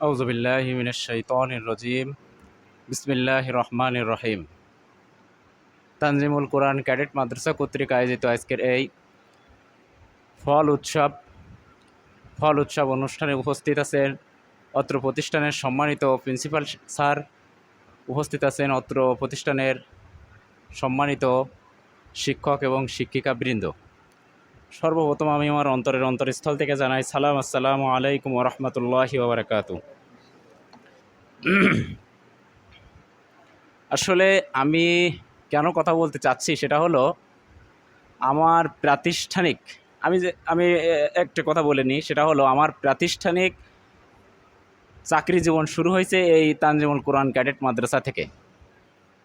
আউযুবিল্লাহি মিনাশ শাইতানির রাজিম। বিসমিল্লাহির রহমানির রহিম। তানজিমুল কোরআন ক্যাডেট মাদ্রাসা কর্তৃক আয়োজিত আজকের এই ফল উৎসব অনুষ্ঠানে উপস্থিত আছেন অত্র প্রতিষ্ঠানের সম্মানিত প্রিন্সিপাল স্যার, উপস্থিত আছেন অত্র প্রতিষ্ঠানের সম্মানিত শিক্ষক এবং শিক্ষিকাবৃন্দ। সর্বপ্রথম আমি আমার অন্তরস্থল থেকে জানাই সালাম, আসসালামু আলাইকুম ওয়া রাহমাতুল্লাহি ওয়া বারাকাতুহু। আসলে আমি কেন কথা বলতে চাচ্ছি সেটা হলো আমার প্রাতিষ্ঠানিক আমি একটা কথা বলে নিই, সেটা হলো আমার প্রাতিষ্ঠানিক চাকরি জীবন শুরু হয়েছে এই তানজিমুল কোরআন ক্যাডেট মাদ্রাসা থেকে।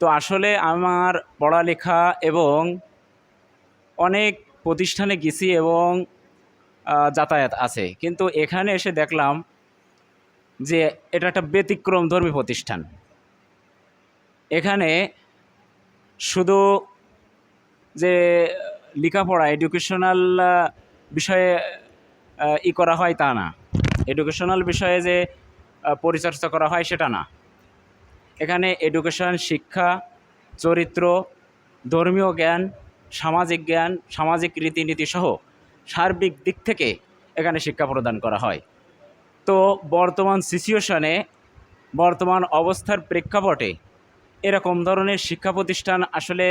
তো আসলে আমার পড়ালেখা এবং অনেক প্রতিষ্ঠানে গেছি এবং যাতায়াত আছে, কিন্তু এখানে এসে দেখলাম যে এটা একটা ব্যতিক্রমধর্মী প্রতিষ্ঠান। এখানে শুধু যে লেখাপড়া এডুকেশনাল বিষয়ে করা হয় তা না, এডুকেশনাল বিষয়ে যে পরিচর্যা করা হয় সেটা না। এখানে এডুকেশন, শিক্ষা, চরিত্র, ধর্মীয় জ্ঞান, সামাজিক রীতিনীতি সহ সার্বিক দিক থেকে এখানে শিক্ষা প্রদান করা হয়। তো বর্তমান সিচুয়েশনে, বর্তমান অবস্থার প্রেক্ষাপটে এরকম ধরনের শিক্ষা প্রতিষ্ঠান আসলে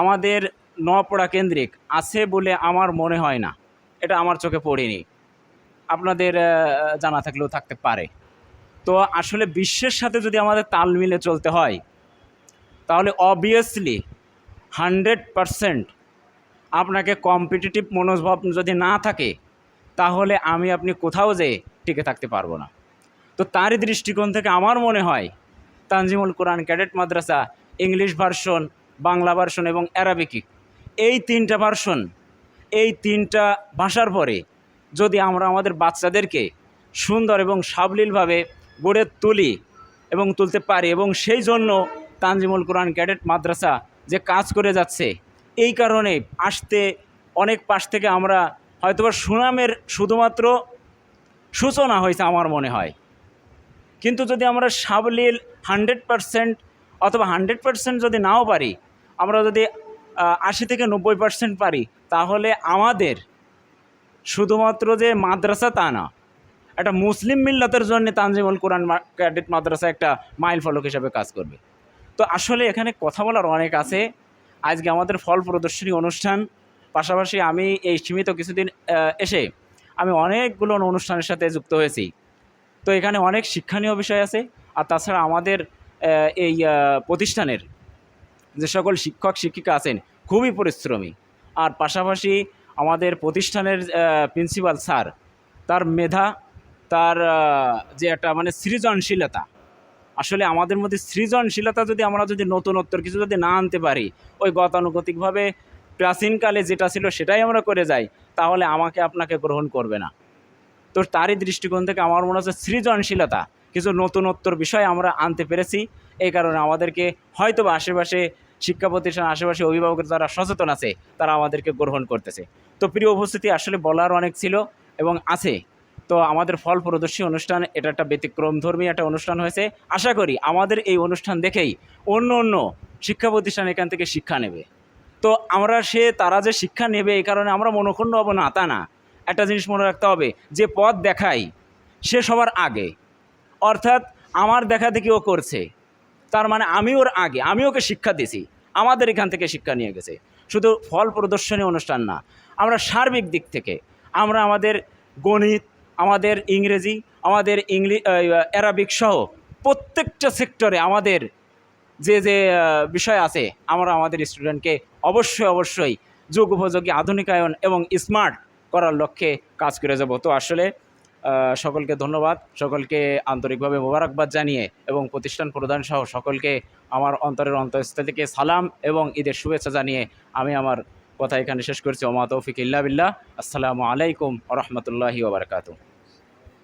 আমাদের নওয়াপড়া কেন্দ্রিক আছে বলে আমার মনে হয় না। এটা আমার চোখে পড়েনি, আপনাদের জানা থাকলেও থাকতে পারে। তো আসলে বিশ্বের সাথে যদি আমাদের তাল মিলে চলতে হয় তাহলে অবভিয়াসলি 100% আপনাকে কম্পিটিটিভ মনোভাব যদি না থাকে তাহলে আপনি কোথাও যেয়ে টিকে থাকতে পারবো না। তো তারই দৃষ্টিকোণ থেকে আমার মনে হয় তানজিমুল কোরআন ক্যাডেট মাদ্রাসা ইংলিশ ভার্সন, বাংলা ভার্সন এবং অ্যারাবিক, এই তিনটা ভাষার পরে যদি আমরা আমাদের বাচ্চাদেরকে সুন্দর এবং সাবলীলভাবে গড়ে তুলি এবং তুলতে পারি, এবং সেই জন্য তানজিমুল কোরআন ক্যাডেট মাদ্রাসা যে কাজ করে যাচ্ছে, এই কারণে আসতে অনেক পাশ থেকে আমরা হয়তোবা সুনামের শুধুমাত্র সূচনা হয়েছে আমার মনে হয়। কিন্তু যদি আমরা সাবলীল 100% অথবা 100% যদি নাও পারি, আমরা যদি 80 থেকে 90% পারি, তাহলে আমাদের শুধুমাত্র যে মাদ্রাসা তা না, একটা মুসলিম মিল্লাতের জন্য তানজিমুল কোরআন ক্যাডেট মাদ্রাসা একটা মাইল ফলক হিসাবে কাজ করবে। তো আসলে এখানে কথা বলার অনেক আছে। আজকে আমাদের ফল প্রদর্শনী অনুষ্ঠান, পাশাপাশি আমি এই সীমিত কিছুদিন এসে আমি অনেকগুলো অনুষ্ঠানের সাথে যুক্ত হয়েছি। তো এখানে অনেক শিক্ষণীয় বিষয় আছে। আর তাছাড়া আমাদের এই প্রতিষ্ঠানের যে সকল শিক্ষক শিক্ষিকা আছেন খুবই পরিশ্রমী। আর পাশাপাশি আমাদের প্রতিষ্ঠানের প্রিন্সিপাল স্যার, তার মেধা, তার যে একটা সৃজনশীলতা, আসলে আমাদের মধ্যে সৃজনশীলতা যদি আমরা নতুনত্বর কিছু যদি না আনতে পারি, ওই গতানুগতিকভাবে প্রাচীনকালে যেটা ছিল সেটাই আমরা করে যাই, তাহলে আমাকে আপনাকে গ্রহণ করবে না। তো তারই দৃষ্টিকোণ থেকে আমার মনে হচ্ছে সৃজনশীলতা, কিছু নতুনত্বর বিষয় আমরা আনতে পেরেছি। এই কারণে আমাদেরকে হয়তোবা আশেপাশে শিক্ষা প্রতিষ্ঠান, আশেপাশে অভিভাবকের যারা সচেতন আছে তারা আমাদেরকে গ্রহণ করতেছে। তো প্রিয় উপস্থিতি, আসলে বলার অনেক ছিল এবং আছে। তো আমাদের ফল প্রদর্শনী অনুষ্ঠান এটা একটা ব্যতিক্রমধর্মী একটা অনুষ্ঠান হয়েছে। আশা করি আমাদের এই অনুষ্ঠান দেখেই অন্য শিক্ষা প্রতিষ্ঠান এখান থেকে শিক্ষা নেবে। তো তারা যে শিক্ষা নেবে এই কারণে আমরা মনক্ষুণ্ণ হব না তা না। একটা জিনিস মনে রাখতে হবে, যে পথ দেখাই সে সবার আগে, অর্থাৎ আমার দেখা দেখি ও করছে, তার মানে আমি ওর আগে, আমি ওকে শিক্ষা দিয়েছি, আমাদের এখান থেকে শিক্ষা নিয়ে গেছে। শুধু ফল প্রদর্শনী অনুষ্ঠান না, আমরা সার্বিক দিক থেকে আমরা আমাদের গণিত, আমাদের ইংরেজি, আমাদের অ্যারাবিক সহ প্রত্যেকটা সেক্টরে আমাদের যে বিষয় আছে, আমরা আমাদের স্টুডেন্টকে অবশ্যই যুগোপযোগী, আধুনিকায়ন এবং স্মার্ট করার লক্ষ্যে কাজ করে যাব। তো আসলে সকলকে ধন্যবাদ, সকলকে আন্তরিকভাবে মোবারকবাদ জানিয়ে এবং প্রতিষ্ঠান প্রধান সহ সকলকে আমার অন্তরস্থল থেকে সালাম এবং ঈদের শুভেচ্ছা জানিয়ে আমি আমার কথা এখানে শেষ করছি। ওমা তৌফিক ইল্লা বিল্লাহ। আসসালামু আলাইকুম ওয়া রাহমাতুল্লাহি ওয়া বারাকাতুহু।